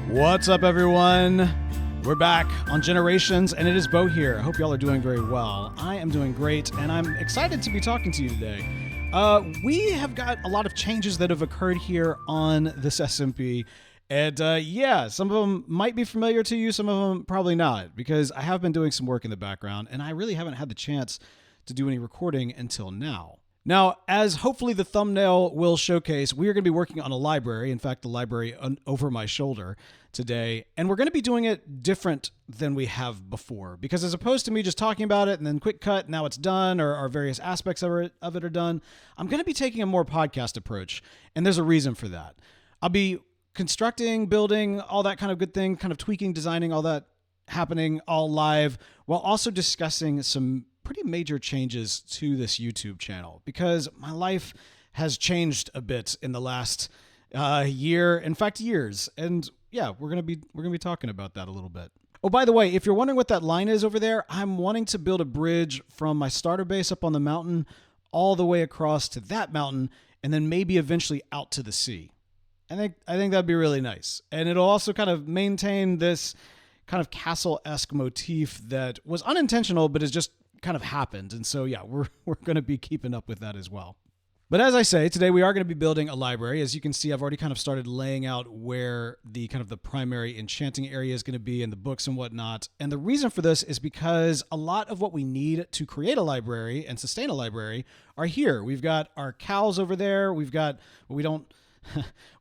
What's up, everyone? We're back on Generations, and it is Bo here. I hope y'all are doing very well. I am doing great, and I'm excited to be talking to you today. We have got a lot of changes that have occurred here on this SMP, and some of them might be familiar to you, some of them probably not, because I have been doing some work in the background, and I really haven't had the chance to do any recording until now. Now, as hopefully the thumbnail will showcase, we are going to be working on a library, in fact, the library over my shoulder today, and we're going to be doing it different than we have before, because as opposed to me just talking about it and then quick cut, now it's done, or various aspects of it are done, I'm going to be taking a more podcast approach, and there's a reason for that. I'll be constructing, building, all that kind of good thing, kind of tweaking, designing, all that happening all live, while also discussing some pretty major changes to this YouTube channel, because my life has changed a bit in the last year, in fact, years. And yeah, we're gonna be talking about that a little bit. Oh, by the way, if you're wondering what that line is over there, I'm wanting to build a bridge from my starter base up on the mountain all the way across to that mountain, and then maybe eventually out to the sea. I think that'd be really nice, and it'll also kind of maintain this kind of castle-esque motif that was unintentional, but is just kind of happened. And so, yeah, we're going to be keeping up with that as well. But as I say, today we are going to be building a library. As you can see, I've already kind of started laying out where the kind of the primary enchanting area is going to be, and the books and whatnot. And the reason for this is because a lot of what we need to create a library and sustain a library are here. We've got our cows over there. We've got, well,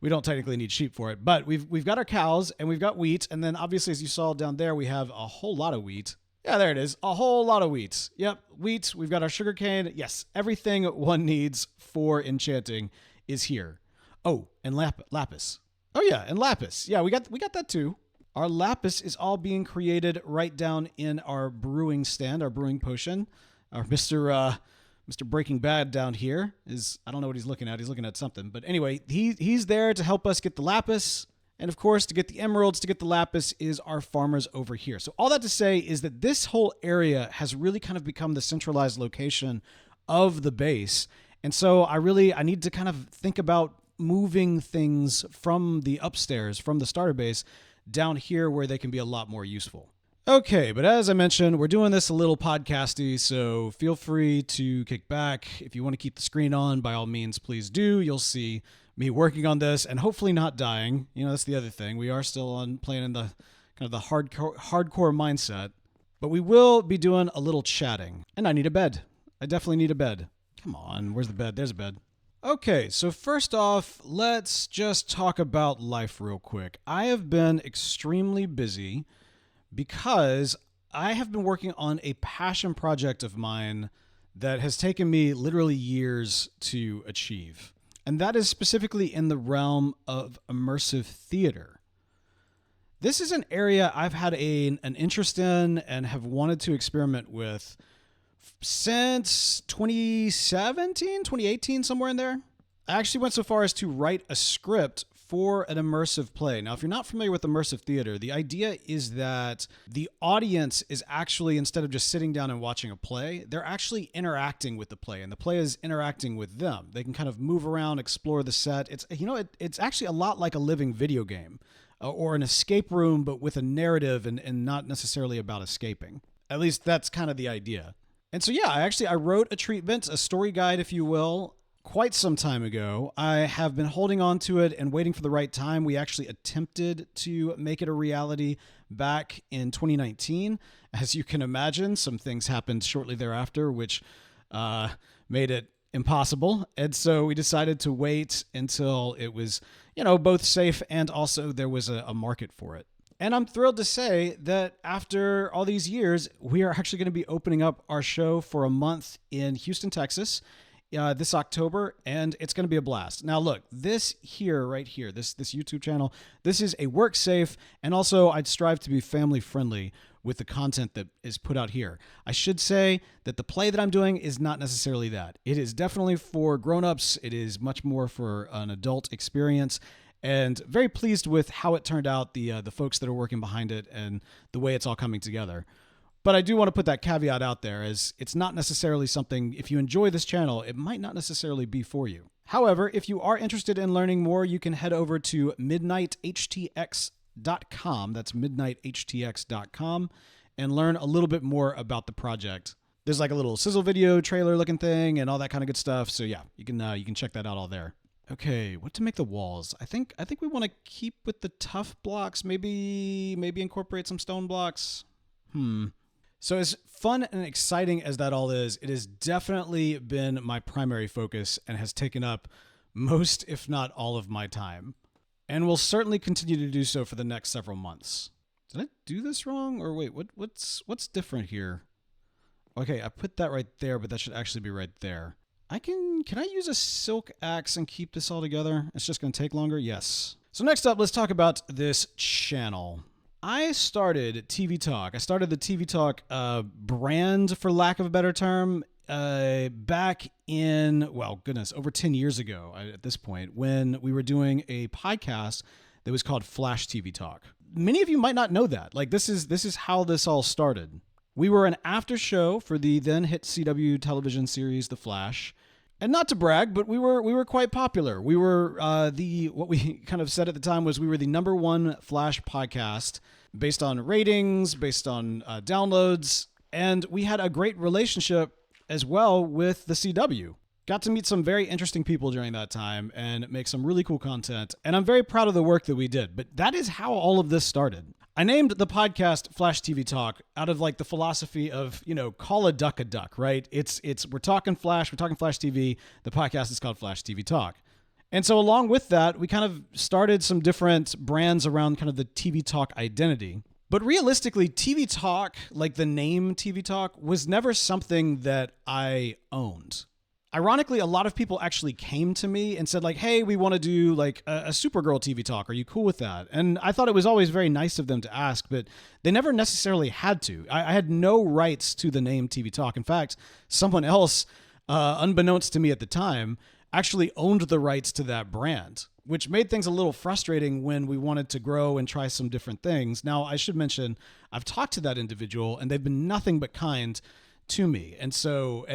we don't technically need sheep for it, but we've got our cows, and we've got wheat. And then obviously, as you saw down there, we have a whole lot of wheat. Yeah, there it is. A whole lot of wheat. Yep, wheat. We've got our sugarcane. Yes, everything one needs for enchanting is here. Oh, and lapis. Oh yeah, and lapis. Yeah, we got that too. Our lapis is all being created right down in our brewing stand, our brewing potion. Our Mr. Breaking Bad down here is, I don't know what he's looking at. He's looking at something. But anyway, he's there to help us get the lapis. And of course, to get the emeralds, to get the lapis, is our farmers over here. So all that to say is that this whole area has really kind of become the centralized location of the base. And so I need to kind of think about moving things from the upstairs, from the starter base, down here where they can be a lot more useful. Okay, but as I mentioned, we're doing this a little podcasty, so feel free to kick back. If you want to keep the screen on, by all means, please do. You'll see me working on this and hopefully not dying. You know, that's the other thing. We are still playing in the kind of the hardcore mindset, but we will be doing a little chatting. And I need a bed. I definitely need a bed. Come on, where's the bed? There's a bed. Okay, so first off, let's just talk about life real quick. I have been extremely busy because I have been working on a passion project of mine that has taken me literally years to achieve. And that is specifically in the realm of immersive theater. This is an area I've had an interest in and have wanted to experiment with since 2017, 2018, somewhere in there. I actually went so far as to write a script for an immersive play. Now, if you're not familiar with immersive theater, the idea is that the audience is actually, instead of just sitting down and watching a play, they're actually interacting with the play, and the play is interacting with them. They can kind of move around, explore the set. It's actually a lot like a living video game or an escape room, but with a narrative and not necessarily about escaping. At least that's kind of the idea. And so, yeah, I wrote a treatment, a story guide, if you will, quite some time ago. I have been holding on to it and waiting for the right time. We actually attempted to make it a reality back in 2019. As you can imagine, some things happened shortly thereafter, which made it impossible. And so we decided to wait until it was, both safe and also there was a market for it. And I'm thrilled to say that after all these years, we are actually going to be opening up our show for a month in Houston, Texas, this October, and it's going to be a blast. Now, look, this YouTube channel, this is a work safe, and also I'd strive to be family friendly with the content that is put out here. I should say that the play that I'm doing is not necessarily that. It is definitely for grown-ups. It is much more for an adult experience, and very pleased with how it turned out, the folks that are working behind it and the way it's all coming together. But I do want to put that caveat out there, as it's not necessarily something, if you enjoy this channel, it might not necessarily be for you. However, if you are interested in learning more, you can head over to midnighthtx.com midnighthtx.com. That's midnighthtx.com, and learn a little bit more about the project. There's like a little sizzle video trailer looking thing and all that kind of good stuff. So yeah, you can check that out all there. Okay, what to make the walls? I think we want to keep with the tough blocks. Maybe incorporate some stone blocks. So as fun and exciting as that all is, it has definitely been my primary focus and has taken up most, if not all, of my time, and will certainly continue to do so for the next several months. Did I do this wrong? Or wait, what's different here? Okay, I put that right there, but that should actually be right there. Can I use a silk axe and keep this all together? It's just going to take longer? Yes. So next up, let's talk about this channel. I started TV Talk. I started the TV Talk brand, for lack of a better term, back in, well, goodness, over 10 years ago at this point, when we were doing a podcast that was called Flash TV Talk. Many of you might not know that. Like, this is how this all started. We were an after show for the then hit CW television series The Flash. And not to brag, but we were quite popular. We were what we kind of said at the time was we were the #1 Flash podcast based on ratings, based on downloads, and we had a great relationship as well with the CW. Got to meet some very interesting people during that time and make some really cool content, and I'm very proud of the work that we did. But that is how all of this started. I named the podcast Flash TV Talk out of like the philosophy of, call a duck, right? We're talking Flash TV. The podcast is called Flash TV Talk. And so along with that, we kind of started some different brands around kind of the TV Talk identity. But realistically, TV Talk, like the name TV Talk, was never something that I owned. Ironically, a lot of people actually came to me and said like, hey, we want to do like a Supergirl TV Talk. Are you cool with that? And I thought it was always very nice of them to ask, but they never necessarily had to. I had no rights to the name TV Talk. In fact, someone else, unbeknownst to me at the time, actually owned the rights to that brand, which made things a little frustrating when we wanted to grow and try some different things. Now, I should mention, I've talked to that individual and they've been nothing but kind to me. And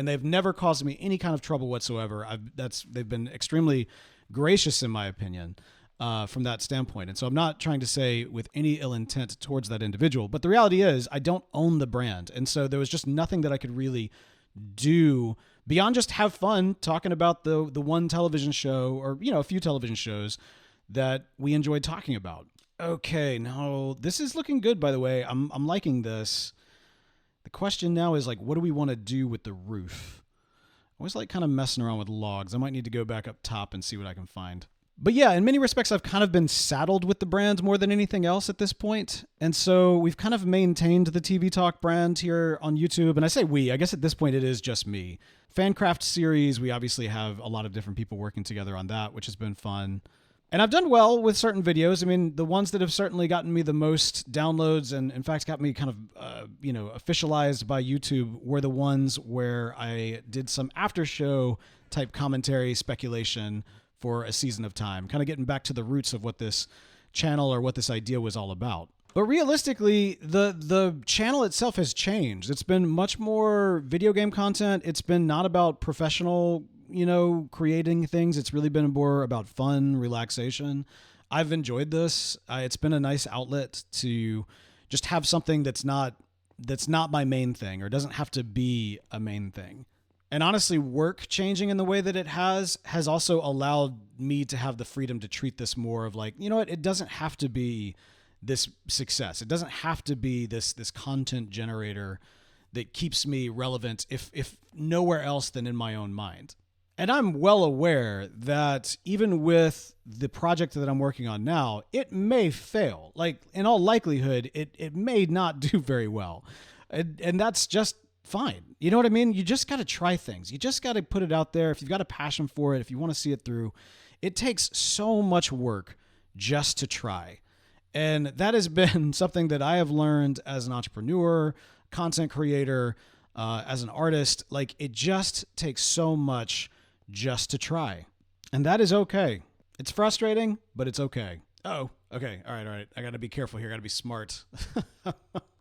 they've never caused me any kind of trouble whatsoever. They've been extremely gracious in my opinion, from that standpoint. And so I'm not trying to say with any ill intent towards that individual, but the reality is I don't own the brand. And so there was just nothing that I could really do beyond just have fun talking about the one television show or, a few television shows that we enjoyed talking about. Okay. Now this is looking good, by the way. I'm liking this. The question now is like, what do we want to do with the roof? I always like kind of messing around with logs. I might need to go back up top and see what I can find. But yeah, in many respects, I've kind of been saddled with the brand more than anything else at this point. And so we've kind of maintained the TV Talk brand here on YouTube. And I say we, I guess at this point it is just me. Fancraft series, we obviously have a lot of different people working together on that, which has been fun. And I've done well with certain videos. I mean, the ones that have certainly gotten me the most downloads and, in fact, got me kind of, officialized by YouTube were the ones where I did some after show type commentary speculation for a season of time, kind of getting back to the roots of what this channel or what this idea was all about. But realistically, the channel itself has changed. It's been much more video game content. It's been not about professional creating things. It's really been more about fun, relaxation. I've enjoyed this. It's been a nice outlet to just have something that's not my main thing or doesn't have to be a main thing. And honestly, work changing in the way that it has also allowed me to have the freedom to treat this more of like, it doesn't have to be this success. It doesn't have to be this content generator that keeps me relevant if nowhere else than in my own mind. And I'm well aware that even with the project that I'm working on now, it may fail. Like, in all likelihood, it may not do very well. And that's just fine. You know what I mean? You just got to try things. You just got to put it out there. If you've got a passion for it, if you want to see it through, it takes so much work just to try. And that has been something that I have learned as an entrepreneur, content creator, as an artist. Like, it just takes so much just to try. And that is okay. It's frustrating, but it's okay. Oh, okay. All right. I got to be careful here. I got to be smart.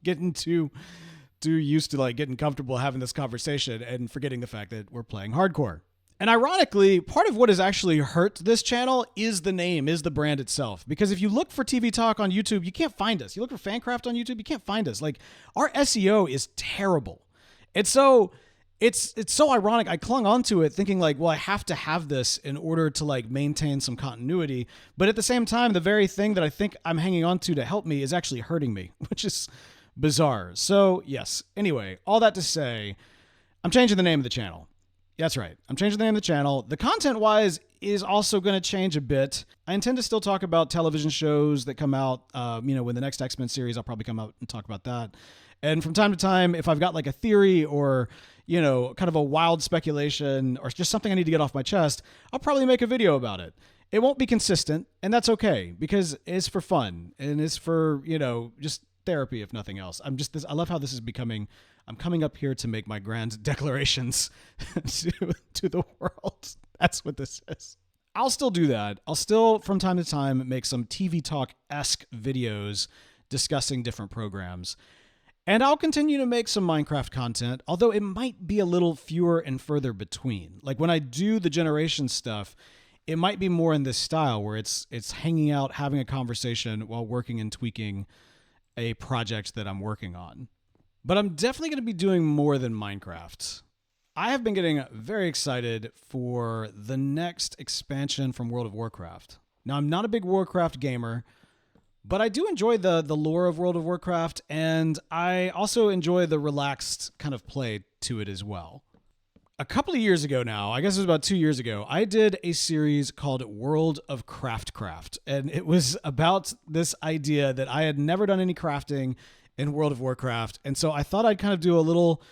Getting too used to like getting comfortable having this conversation and forgetting the fact that we're playing hardcore. And ironically, part of what has actually hurt this channel is the name, is the brand itself. Because if you look for TV Talk on YouTube, you can't find us. You look for Fancraft on YouTube, you can't find us. Like, our SEO is terrible. And so it's so ironic. I clung onto it thinking like, well, I have to have this in order to like maintain some continuity. But at the same time, the very thing that I think I'm hanging on to help me is actually hurting me, which is bizarre. So yes, anyway, all that to say, I'm changing the name of the channel. That's right. I'm changing the name of the channel. The content-wise is also going to change a bit. I intend to still talk about television shows that come out. When the next X-Men series, I'll probably come out and talk about that. And from time to time, if I've got like a theory or, kind of a wild speculation or just something I need to get off my chest, I'll probably make a video about it. It won't be consistent, and that's okay because it's for fun and it's for, just therapy, if nothing else. I love how this is becoming. I'm coming up here to make my grand declarations to the world. That's what this is. I'll still do that. I'll still, from time to time, make some TV Talk-esque videos discussing different programs. And I'll continue to make some Minecraft content, although it might be a little fewer and further between. Like when I do the generation stuff, it might be more in this style where it's hanging out, having a conversation while working and tweaking a project that I'm working on. But I'm definitely going to be doing more than Minecraft. I have been getting very excited for the next expansion from World of Warcraft. Now, I'm not a big Warcraft gamer, but I do enjoy the lore of World of Warcraft, and I also enjoy the relaxed kind of play to it as well. A couple of years ago now, I guess it was about 2 years ago, I did a series called World of Craft, and it was about this idea that I had never done any crafting in World of Warcraft. And so I thought I'd kind of do a little,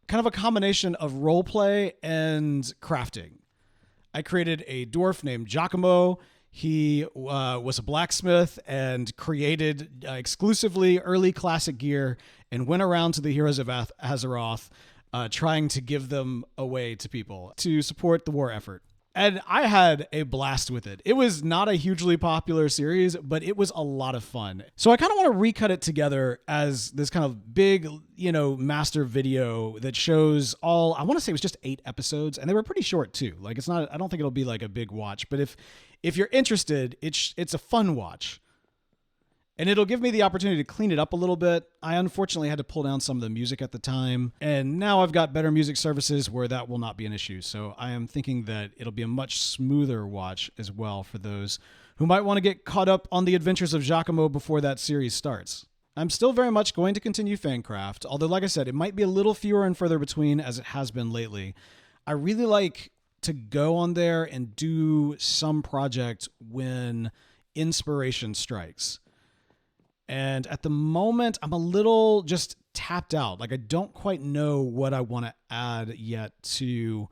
kind of a combination of role play and crafting. I created a dwarf named Giacomo. He was a blacksmith and created exclusively early classic gear and went around to the heroes of Azeroth trying to give them away to people to support the war effort. And I had a blast with it. It was not a hugely popular series, but it was a lot of fun. So I kind of want to recut it together as this kind of big, master video that shows all, I want to say it was just 8 episodes, and they were pretty short too. Like it's not, I don't think it'll be like a big watch, but if you're interested, it's a fun watch. And it'll give me the opportunity to clean it up a little bit. I unfortunately had to pull down some of the music at the time, and now I've got better music services where that will not be an issue. So I am thinking that it'll be a much smoother watch as well for those who might want to get caught up on the adventures of Giacomo before that series starts. I'm still very much going to continue Fancraft, although like I said, it might be a little fewer and further between as it has been lately. I really like to go on there and do some project when inspiration strikes. And at the moment, I'm a little just tapped out. Like I don't quite know what I want to add yet to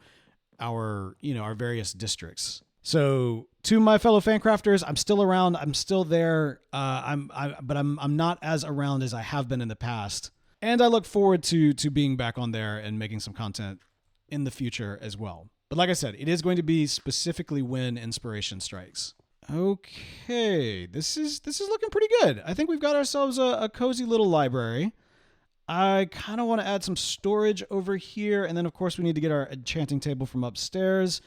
our various districts. So to my fellow Fancrafters, I'm still around. I'm still there. But I'm not as around as I have been in the past. And I look forward to being back on there and making some content in the future as well. But like I said, it is going to be specifically when inspiration strikes. Okay, this is looking pretty good. I think we've got ourselves a cozy little library. I kind of want to add some storage over here, and then of course we need to get our enchanting table from upstairs.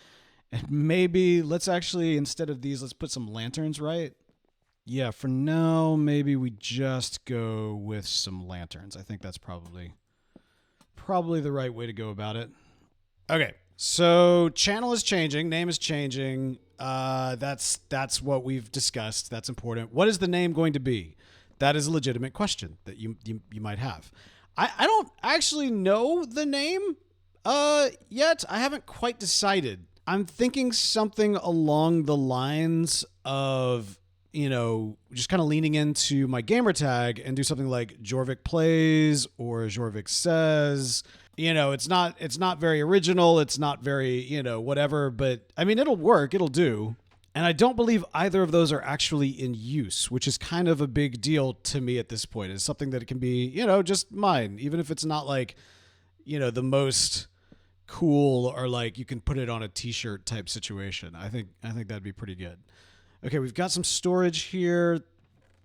And maybe let's actually, instead of these, let's put some lanterns, right? Yeah, for now, maybe we just go with some lanterns. I think that's probably the right way to go about it. Okay, so channel is changing, name is changing. That's what we've discussed. That's important. What is the name going to be? That is a legitimate question that you might have. I don't actually know the name yet. I haven't quite decided. I'm thinking something along the lines of, just kind of leaning into my gamer tag and do something like Jorvik Plays or Jorvik Says. It's not very original. It's not very, whatever, but I mean, it'll work. It'll do. And I don't believe either of those are actually in use, which is kind of a big deal to me at this point. It's something that it can be, just mine, even if it's not like, the most cool or like you can put it on a t-shirt type situation. I think that'd be pretty good. Okay. We've got some storage here.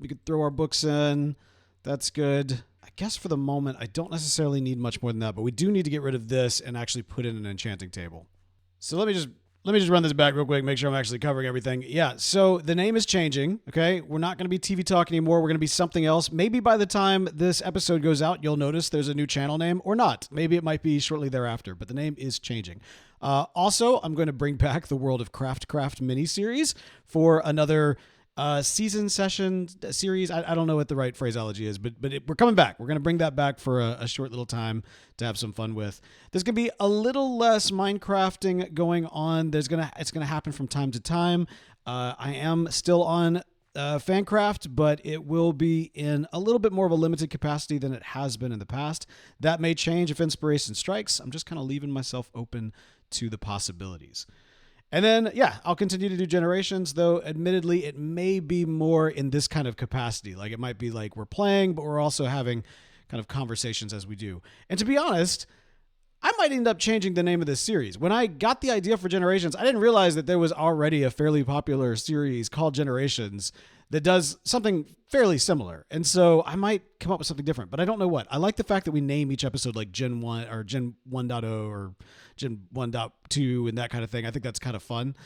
We could throw our books in. That's good. I guess for the moment, I don't necessarily need much more than that, but we do need to get rid of this and actually put in an enchanting table. So let me just run this back real quick, make sure I'm actually covering everything. Yeah, so the name is changing, okay? We're not going to be TV Talk anymore. We're going to be something else. Maybe by the time this episode goes out, you'll notice there's a new channel name or not. Maybe it might be shortly thereafter, but the name is changing. Also, I'm going to bring back the World of Craft miniseries for another season session series. I don't know what the right phraseology is, but we're coming back. We're going to bring that back for a short little time to have some fun with. There's going to be a little less Minecrafting going on. It's going to happen from time to time. I am still on Fancraft, but it will be in a little bit more of a limited capacity than it has been in the past. That may change if inspiration strikes. I'm just kind of leaving myself open to the possibilities. And then, yeah, I'll continue to do Generations, though admittedly it may be more in this kind of capacity. Like it might be like we're playing, but we're also having kind of conversations as we do. And to be honest, I might end up changing the name of this series. When I got the idea for Generations, I didn't realize that there was already a fairly popular series called Generations that does something fairly similar. And so I might come up with something different, but I don't know what. I like the fact that we name each episode like Gen 1 or Gen 1.0 or Gen 1.2 and that kind of thing. I think that's kind of fun.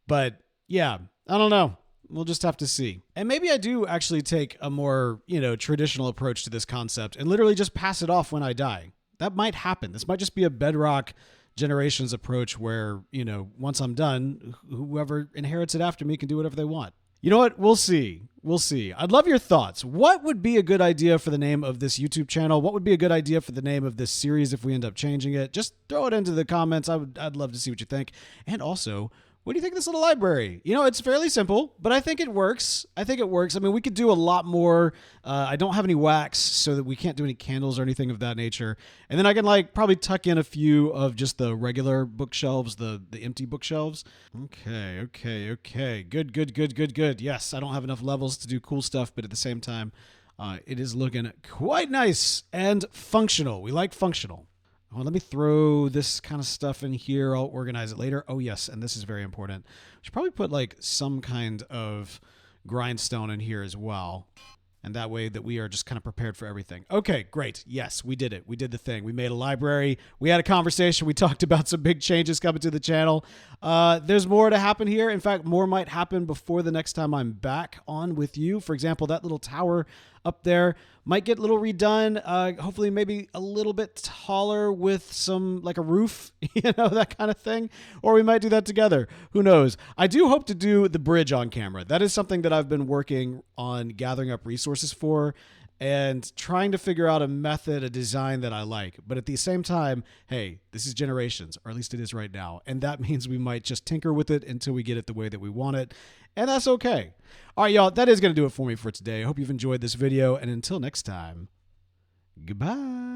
But yeah, I don't know. We'll just have to see. And maybe I do actually take a more, traditional approach to this concept and literally just pass it off when I die. That might happen. This might just be a bedrock Generations approach where, once I'm done, whoever inherits it after me can do whatever they want. You know what? We'll see. We'll see. I'd love your thoughts. What would be a good idea for the name of this YouTube channel? What would be a good idea for the name of this series if we end up changing it? Just throw it into the comments. I'd love to see what you think. And also, what do you think of this little library? It's fairly simple, but I think it works. I mean, we could do a lot more. I don't have any wax, so that we can't do any candles or anything of that nature. And then I can probably tuck in a few of just the regular bookshelves, the empty bookshelves. Okay. Good. Yes, I don't have enough levels to do cool stuff, but at the same time, it is looking quite nice and functional. We like functional. Well, let me throw this kind of stuff in here. I'll organize it later. Oh, yes, and this is very important. We should probably put some kind of grindstone in here as well. And that way that we are just kind of prepared for everything. Okay, great. Yes, we did it. We did the thing. We made a library. We had a conversation. We talked about some big changes coming to the channel. There's more to happen here. In fact, more might happen before the next time I'm back on with you. For example, that little tower up there might get a little redone. Hopefully maybe a little bit taller with some a roof, that kind of thing. Or we might do that together. Who knows? I do hope to do the bridge on camera. That is something that I've been working on gathering up resources for and trying to figure out a method, a design that I like. But at the same time, hey, this is Generations, or at least it is right now. And that means we might just tinker with it until we get it the way that we want it. And that's okay. All right, y'all, that is going to do it for me for today. I hope you've enjoyed this video. And until next time, goodbye.